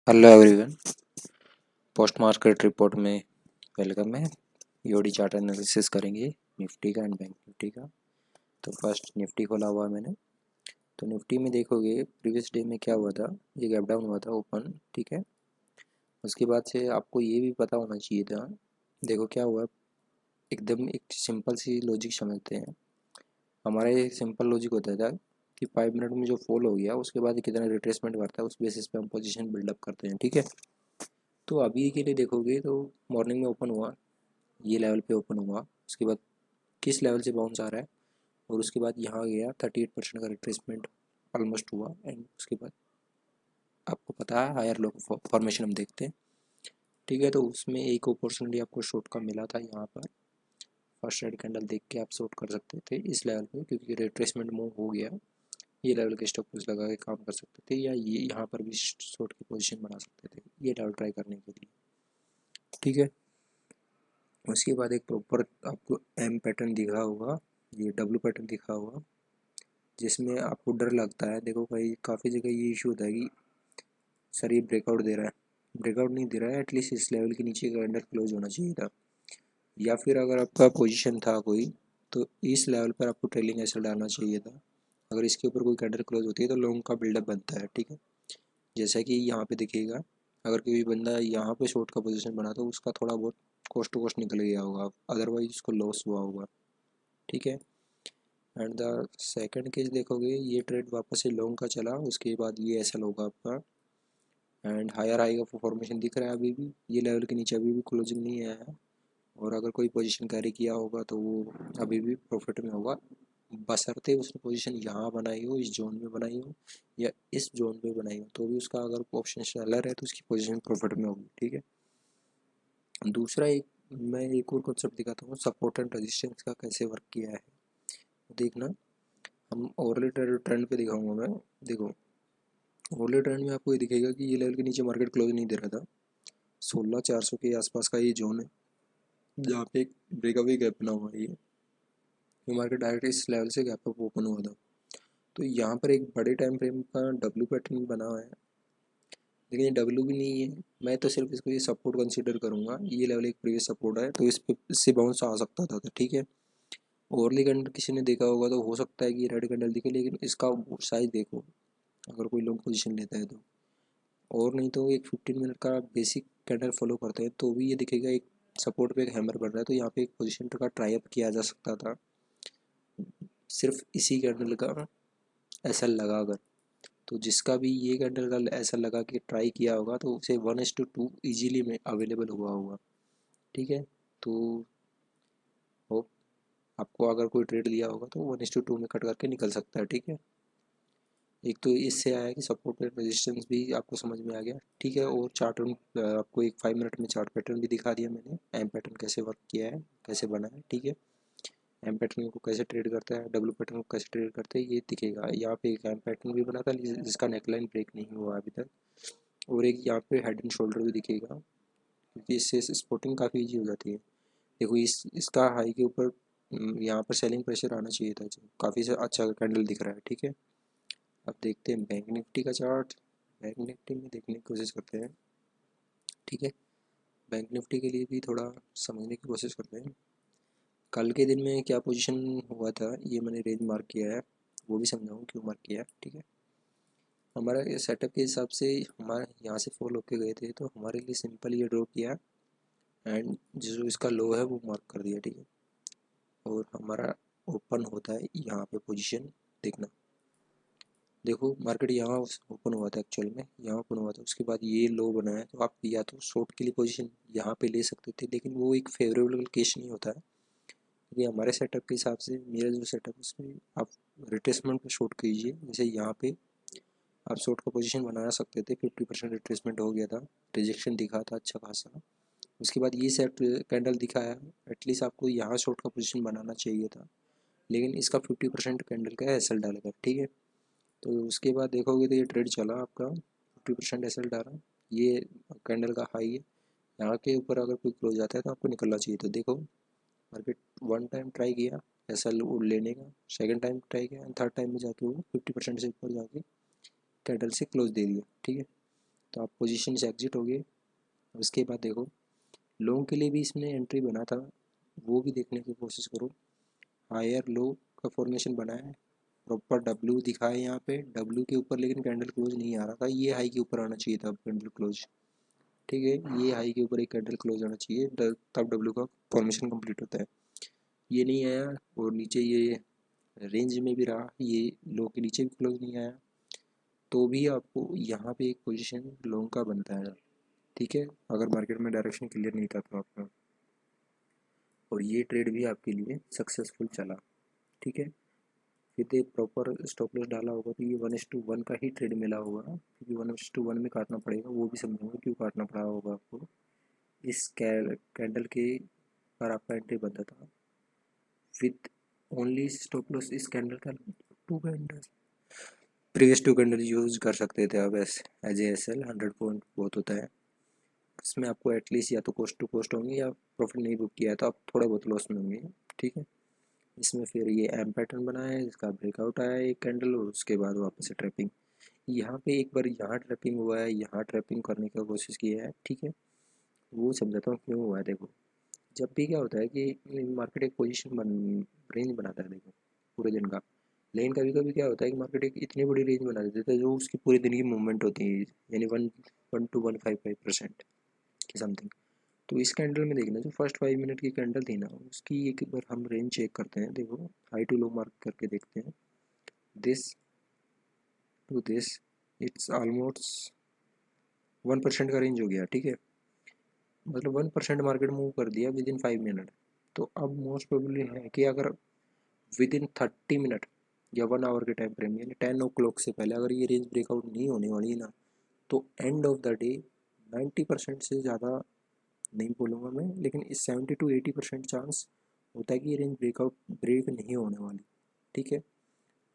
Hello everyone. Post market report में welcome है। EOD chart analysis करेंगे निफ्टी का एंड बैंक निफ्टी का। तो फर्स्ट निफ्टी खोला हुआ है मैंने। तो निफ्टी में देखोगे प्रीवियस डे में क्या हुआ था, ये गैप डाउन हुआ था ओपन, ठीक है। उसके बाद से आपको ये भी पता होना चाहिए था। देखो क्या हुआ, एकदम एक सिंपल सी लॉजिक समझते हैं। हमारा एक सिंपल लॉजिक होता था कि 5 मिनट में जो फॉल हो गया उसके बाद कितना रिट्रेसमेंट करता है, उस बेसिस पे हम पोजीशन बिल्डअप करते हैं, ठीक है। तो अभी के लिए देखोगे तो मॉर्निंग में ओपन हुआ, ये लेवल पे ओपन हुआ, उसके बाद किस लेवल से बाउंस आ रहा है और उसके बाद यहाँ गया 38% का रिट्रेसमेंट ऑलमोस्ट हुआ। एंड उसके बाद आपको पता है हायर लो फॉर्मेशन हम देखते हैं, ठीक है। तो उसमें एक अपॉर्चुनिटी आपको शॉर्ट का मिला था यहाँ पर। फर्स्ट रेड कैंडल देख के आप शॉर्ट कर सकते थे इस लेवल पे, क्योंकि रिट्रेसमेंट मूव हो गया। ये लेवल के स्टॉप लॉस लगा के काम कर सकते थे, या ये यहाँ पर भी शॉर्ट की पोजीशन बना सकते थे, ये लेवल ट्राई करने के लिए, ठीक है। उसके बाद एक प्रॉपर आपको एम पैटर्न दिखा होगा, ये डब्ल्यू पैटर्न दिखा होगा, जिसमें आपको डर लगता है। देखो भाई काफ़ी जगह ये इशू होता है कि सर ये ब्रेकआउट दे रहा है, ब्रेकआउट नहीं दे रहा है, एटलीस्ट इस लेवल के नीचे कैंडल क्लोज होना चाहिए था। या फिर अगर आपका पोजीशन था कोई, तो इस लेवल पर आपको ट्रेलिंग एसएल डालना चाहिए था। अगर इसके ऊपर कोई कैंडल क्लोज होती है तो लॉन्ग का बिल्डअप बनता है, ठीक है। जैसा कि यहाँ पे दिखेगा, अगर कोई बंदा यहाँ पे शॉर्ट का पोजीशन बना तो उसका थोड़ा बहुत कॉस्ट टू कॉस्ट निकल गया होगा, अदरवाइज उसको लॉस हुआ होगा, ठीक है। एंड द सेकंड केस देखोगे, ये ट्रेड वापस से लॉन्ग का चला, उसके बाद ये एसएल होगा आपका। एंड हायर हाई का फॉर्मेशन दिख रहा है अभी भी, ये लेवल के नीचे अभी भी क्लोजिंग नहीं आया है। और अगर कोई पोजीशन कैरी किया होगा तो वो अभी भी प्रॉफिट में होगा, बशर्ते उसने पोजीशन यहाँ बनाई हो, इस जोन में बनाई हो या इस जोन में बनाई हो, तो भी उसका अगर ऑप्शन सेलर है तो उसकी पोजीशन प्रॉफिट में होगी, ठीक है। दूसरा एक मैं एक और कॉन्सेप्ट दिखाता हूँ, सपोर्ट एंड रेजिस्टेंस का कैसे वर्क किया है देखना। हम ओवरले ट्रेंड पे दिखाऊंगा मैं। देखो ओवरले ट्रेंड में आपको ये दिखेगा कि ये लेवल के नीचे मार्केट क्लोज नहीं दे रहा था। 16,400 के आसपास का ये जोन है जहाँ पे एक ब्रेकअवे गैप बना हुआ है। ये मार्केट डायरेक्ट इस लेवल से गैप अप ओपन हुआ था। तो यहाँ पर एक बड़े टाइम फ्रेम का डब्ल्यू पैटर्न बना हुआ है, लेकिन ये डब्ल्यू भी नहीं है। मैं तो सिर्फ इसको ये सपोर्ट कंसीडर करूँगा। ये लेवल एक प्रीवियस सपोर्ट है, तो इस पे इससे बाउंस आ सकता था, ठीक है। ओवरली कैंडल किसी ने देखा होगा तो हो सकता है कि रेड कैंडल दिखे, लेकिन इसका साइज देखो अगर कोई लॉन्ग पोजीशन लेता है तो। और नहीं तो एक 15 मिनट का बेसिक कैंडल फॉलो करते हैं तो भी ये दिखेगा एक सपोर्ट पे एक हैमर बन रहा है, तो यहाँ पे एक पोजीशन का ट्राई अप किया जा सकता था सिर्फ इसी कैंडल का ऐसा लगा कर। तो जिसका भी ये कैंडल का ऐसा लगा कि ट्राई किया होगा तो उसे 1:2 ईजीली में अवेलेबल हुआ होगा, ठीक है। तो होप आपको अगर कोई ट्रेड लिया होगा तो 1:2 में कट करके निकल सकता है, ठीक है। एक तो इससे आया कि सपोर्ट एंड रेजिस्टेंस भी आपको समझ में आ गया, ठीक है। और चार्ट आपको एक 5 मिनट में चार्ट पैटर्न भी दिखा दिया मैंने, एम पैटर्न कैसे वर्क किया है, कैसे बना है, ठीक है। एम पैटर्न को कैसे ट्रेड करता है, डब्ल्यू पैटर्न को कैसे ट्रेड करते हैं, ये दिखेगा। यहाँ पे एक एम पैटर्न भी बना था जिसका नेकलाइन ब्रेक नहीं हुआ अभी तक। और एक यहाँ पे हेड एंड शोल्डर भी दिखेगा, क्योंकि इससे स्पोर्टिंग काफ़ी ईजी हो जाती है। देखो इसका हाई के ऊपर यहाँ पर सेलिंग प्रेशर आना चाहिए था, काफ़ी से अच्छा कैंडल दिख रहा है, ठीक है। अब देखते हैं बैंक निफ्टी का चार्ट। बैंक निफ्टी में देखने की कोशिश करते हैं, ठीक है। बैंक निफ्टी के लिए भी थोड़ा समझने की कोशिश करते हैं। कल के दिन में क्या पोजीशन हुआ था, ये मैंने रेंज मार्क किया है, वो भी समझाऊँ क्यों मार्क किया है, ठीक है। हमारा सेटअप के हिसाब से हमारे यहाँ से फॉल होके गए थे, तो हमारे लिए सिंपल ये ड्रॉ किया एंड जो इसका लो है वो मार्क कर दिया, ठीक है। और हमारा ओपन होता है यहाँ पे पोजीशन देखना। देखो मार्केट यहाँ ओपन हुआ था, एक्चुअल में यहाँ ओपन हुआ था, उसके बाद ये लो बना है, तो आप या तो शॉर्ट के लिए पोजीशन यहाँ पे ले सकते थे, लेकिन वो एक फेवरेबल केस नहीं होता है। क्योंकि हमारे सेटअप के हिसाब से मेरा जो सेटअप उसमें आप रिट्रेसमेंट पे शॉर्ट कीजिए। जैसे यहाँ पे आप शॉर्ट का पोजीशन बना सकते थे, 50% रिट्रेसमेंट हो गया था, रिजेक्शन दिखा था अच्छा खासा। उसके बाद ये सेट कैंडल दिखाया, एटलीस्ट आपको यहाँ शॉर्ट का पोजीशन बनाना चाहिए था, लेकिन इसका 50% कैंडल का एस एल डालेगा, ठीक है। तो उसके बाद देखोगे तो ये ट्रेड चला आपका, 50% एस एल डाला, ये कैंडल का हाई है। यहाँ के ऊपर अगर कोई क्लोज आता है तो आपको निकलना चाहिए। तो देखो मार्केट वन टाइम ट्राई किया एस एल लेने का, सेकेंड टाइम ट्राई किया, थर्ड टाइम में जाके वो 50% से ऊपर जाके कैंडल से क्लोज दे दिया, ठीक है। तो आप पोजीशन से एग्जिट हो गए। उसके बाद देखो लॉन्ग के लिए भी इसने एंट्री बना था, वो भी देखने की कोशिश करो। हायर लो का फॉर्मेशन बना है, प्रॉपर डब्ल्यू दिखा है यहाँ पे, डब्ल्यू के ऊपर लेकिन कैंडल क्लोज नहीं आ रहा था, ये हाई के ऊपर आना चाहिए था कैंडल क्लोज। ठीक है, ये हाई के ऊपर एक कैंडल क्लोज आना चाहिए, तब डब्ल्यू का फॉर्मेशन कंप्लीट होता है। ये नहीं आया और नीचे ये रेंज में भी रहा, ये लो के नीचे भी क्लोज नहीं आया, तो भी आपको यहाँ पे एक पोजीशन लॉन्ग का बनता है। ठीक है, अगर मार्केट में डायरेक्शन क्लियर नहीं था तो आपका, और ये ट्रेड भी आपके लिए सक्सेसफुल चला। ठीक है, फिर एक प्रॉपर स्टॉप लॉस डाला होगा तो ये 1:1 का ही ट्रेड मिला होगा, क्योंकि 1:1 में काटना पड़ेगा, वो भी समझूंगा क्यों काटना पड़ा होगा आपको। इस कैंडल के पर आपका एंट्री बनता था विथ ओनली स्टॉप लॉस इस कैंडल का 2 कैंडल, प्रीवियस 2 कैंडल यूज कर सकते थे आप as A S L. 100 point बहुत होता है, इसमें आपको एटलीस्ट या तो कोस्ट टू कोस्ट होंगे या प्रॉफिट नहीं बुक किया है तो आप थोड़ा बहुत लॉस में होंगे। ठीक है, इसमें फिर ये एम पैटर्न बना है, इसका ब्रेकआउट आया है एक कैंडल और उसके बाद वापस से ट्रैपिंग। यहाँ पे एक बार यहाँ ट्रैपिंग हुआ है, यहाँ ट्रैपिंग करने का कोशिश किया है। ठीक है, वो समझाता हूँ क्यों हुआ है। देखो जब भी क्या होता है कि मार्केट एक पोजीशन रेंज बनाता है, देखो पूरे दिन का, लेकिन कभी कभी क्या होता है कि मार्केट एक इतनी बड़ी रेंज बना देता है जो उसकी पूरे दिन की मूवमेंट होती है, यानी 1 to 155% की समथिंग। तो इस कैंडल में देखना जो फर्स्ट 5 मिनट की कैंडल थी ना, उसकी एक बार हम रेंज चेक करते हैं। देखो हाई टू लो मार्क करके देखते हैं, this to this it's almost 1% का रेंज हो गया। ठीक है, मतलब 1% मार्केट मूव कर दिया विद इन 5 मिनट। तो अब मोस्ट प्रोबेबली है कि अगर विद इन 30 मिनट या 1 आवर के टाइम फ्रेम यानी 10 o'clock से पहले अगर ये रेंज ब्रेकआउट नहीं होने वाली ना, तो एंड ऑफ द डे 90% से ज़्यादा नहीं बोलूँगा मैं, लेकिन इस 70 to 80% चांस होता है कि ये रेंज ब्रेक नहीं होने वाली। ठीक है,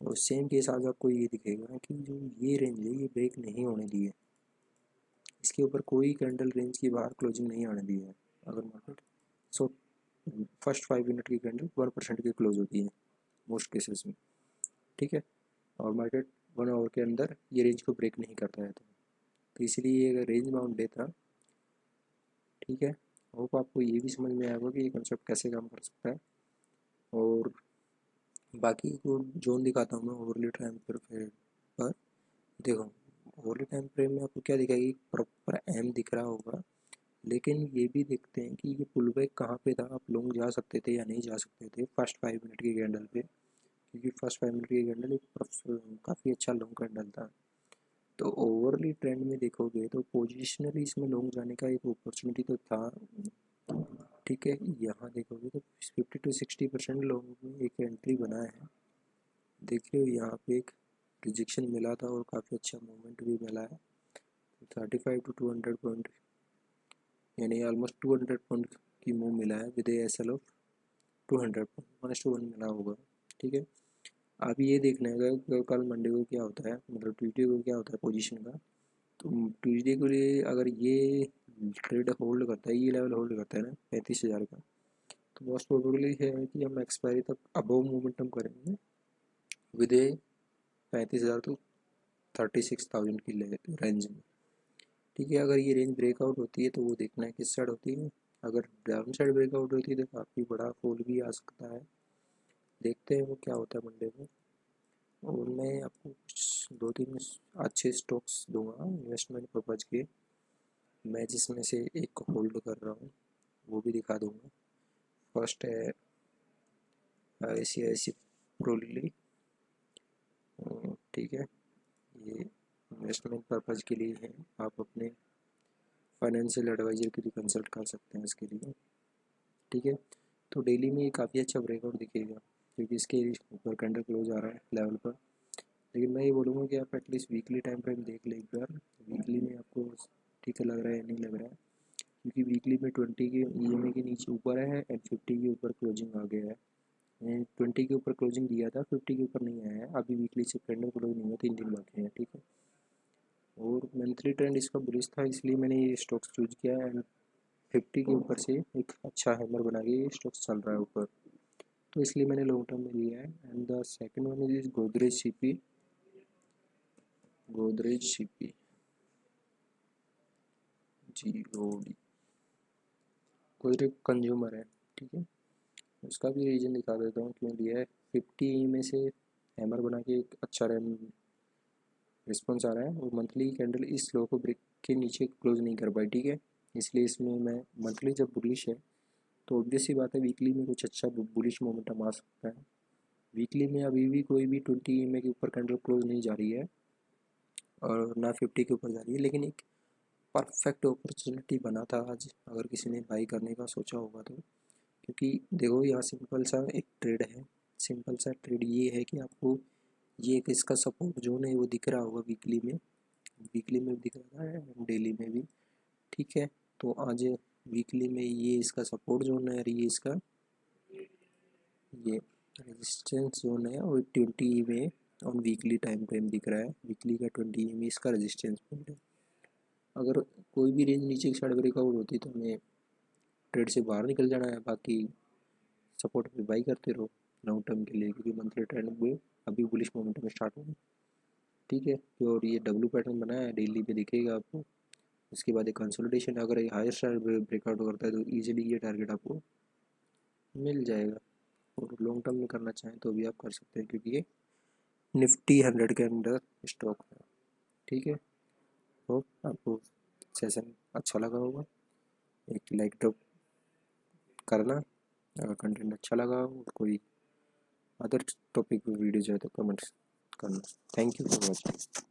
और सेम केस आज आपको ये दिखेगा कि जो ये रेंज है ये ब्रेक नहीं होने दी है, इसके ऊपर कोई कैंडल रेंज की बाहर क्लोजिंग नहीं आने दी है। अगर मार्केट सो फर्स्ट 5 मिनट की कैंडल 1% की क्लोज होती है मोस्ट केसेस में। ठीक है, और मार्केट 1 आवर के अंदर ये रेंज को ब्रेक नहीं करता है, तो इसलिए ये रेंज बाउंड डे था। ठीक है, होप आपको ये भी समझ में आएगा कि ये कंसेप्ट कैसे काम कर सकता है। और बाकी को जोन दिखाता हूँ मैं ओवरली टाइम पर देखो ओवरली टाइम फ्रेम में आपको क्या दिखाएगी, प्रॉपर एम दिख रहा होगा, लेकिन ये भी देखते हैं कि ये पुल बैक कहाँ पे था, आप लोग जा सकते थे या नहीं जा सकते थे फर्स्ट 5 मिनट की कैंडल पे, क्योंकि फर्स्ट 5 मिनट की कैंडल एक काफ़ी अच्छा लॉन्ग कैंडल था। तो ओवरली ट्रेंड में देखोगे तो पोजिशनली इसमें लॉन्ग जाने का एक अपॉर्चुनिटी तो था। ठीक है, यहाँ देखोगे तो 50 to 60% लॉन्ग में एक एंट्री बना है। देखिए यहाँ पे एक रिजेक्शन मिला था और काफ़ी अच्छा मूवमेंट भी मिला है, 35 to 200 पॉइंट यानी ऑलमोस्ट 200 पॉइंट की मूव मिला है with S L of 200 point 1:1 मिला होगा। ठीक है, अब ये देखना है कि कल मंडे को क्या होता है, मतलब ट्यूजडे को क्या होता है पोजीशन का। तो ट्यूजडे के लिए अगर ये ट्रेड होल्ड करता है, ये लेवल होल्ड करता है ना 35,000 का, तो मोस्ट प्रोबेबली है कि हम एक्सपायरी तक अबव मोमेंटम करेंगे विद ए 35,000 तो 36,000 की रेंज में। ठीक है, अगर ये रेंज ब्रेकआउट होती है तो वो देखना है किस साइड होती है। अगर डाउन साइड ब्रेकआउट होती है तो काफ़ी बड़ा फॉल भी आ सकता है, देखते हैं वो क्या होता है मंडे को। और मैं आपको कुछ 2-3 अच्छे स्टॉक्स दूंगा इन्वेस्टमेंट पर्पज़ के, मैं जिसमें से एक को होल्ड कर रहा हूँ वो भी दिखा दूंगा। फर्स्ट है ICICI प्रोली। ठीक है, ये इन्वेस्टमेंट पर्पज़ के लिए है, आप अपने फाइनेंशियल एडवाइज़र के लिए कंसल्ट कर सकते हैं इसके लिए। ठीक है, तो डेली में ये काफ़ी अच्छा ब्रेकआउट दिखेगा क्योंकि इसके ऊपर कैंडल क्लोज आ रहा है लेवल पर, लेकिन मैं ये बोलूँगा कि आप एटलीस्ट वीकली टाइम फ्रेम देख लें एक बार, वीकली में आपको ठीक लग रहा है या नहीं लग रहा है, क्योंकि वीकली में 20 के EMA के नीचे ऊपर है एंड 50 के ऊपर क्लोजिंग आ गया है। 20 के ऊपर क्लोजिंग दिया था, 50 के ऊपर नहीं आया है अभी, वीकली से कैंडल क्लोज नहीं हुआ, 3 दिन बाकी हैं। ठीक है, और मंथली ट्रेंड इसका बुलिश था इसलिए मैंने ये स्टॉक्स चूज किया एंड 50 के ऊपर से एक अच्छा हैमर बना के ये स्टॉक्स चल रहा है ऊपर, तो इसलिए मैंने लॉन्ग टर्म में लिया है। And the second one is Godrej CP. Godrej CP GOD कोई कंज्यूमर है, ठीक है। उसका भी रीजन दिखा देता हूँ क्यों दिया है। 50 में से हैमर बना के एक अच्छा रिस्पॉन्स आ रहा है, और मंथली कैंडल इस लो को ब्रेक के नीचे क्लोज नहीं कर पाई, ठीक है। इसलिए इसमें मैं मंथली जब बुलिश है तो ऑब्वियस सी बात है वीकली में कुछ अच्छा बुलिश मोमेंटम आ सकता है। वीकली में अभी भी कोई भी 20 EMA के ऊपर कैंडल क्लोज नहीं जा रही है और ना 50 के ऊपर जा रही है, लेकिन एक परफेक्ट अपॉर्चुनिटी बना था आज अगर किसी ने बाई करने का सोचा होगा तो। क्योंकि देखो यहाँ सिंपल सा एक ट्रेड है, सिंपल सा ट्रेड ये है कि आपको ये एक इसका सपोर्ट जोन है वो दिख रहा होगा वीकली में भी दिख रहा है, डेली में भी, ठीक है। तो आज वीकली में ये इसका सपोर्ट जोन है और ये रेजिस्टेंस जोन है, और 20 में ऑन वीकली टाइम फ्रेम दिख रहा है, वीकली का 20 में इसका रेजिस्टेंस पॉइंट है। अगर कोई भी रेंज नीचे की साइड ब्रेकआउट होती तो हमें ट्रेड से बाहर निकल जाना है, बाकी सपोर्ट पे बाई करते रहो लॉन्ग टर्म के लिए, क्योंकि मंथली ट्रेंड में अभी बुलिश मोमेंटम स्टार्ट होगा, ठीक है। और ये डब्ल्यू पैटर्न बनाया है, डेली पे दिखेगा आपको। उसके बाद एक कंसोलिडेशन, अगर ये हायर स्टार ब्रेकआउट करता है तो इजीली ये टारगेट आपको मिल जाएगा। और लॉन्ग टर्म में करना चाहें तो भी आप कर सकते हैं, क्योंकि ये निफ्टी 100 के अंडर स्टॉक है, ठीक है। तो आपको सेशन अच्छा लगा होगा, एक लाइक ड्रॉप करना अगर कंटेंट अच्छा लगा हो। कोई अदर टॉपिक पे वीडियो चाहे तो कमेंट्स करना। Thank you for watching.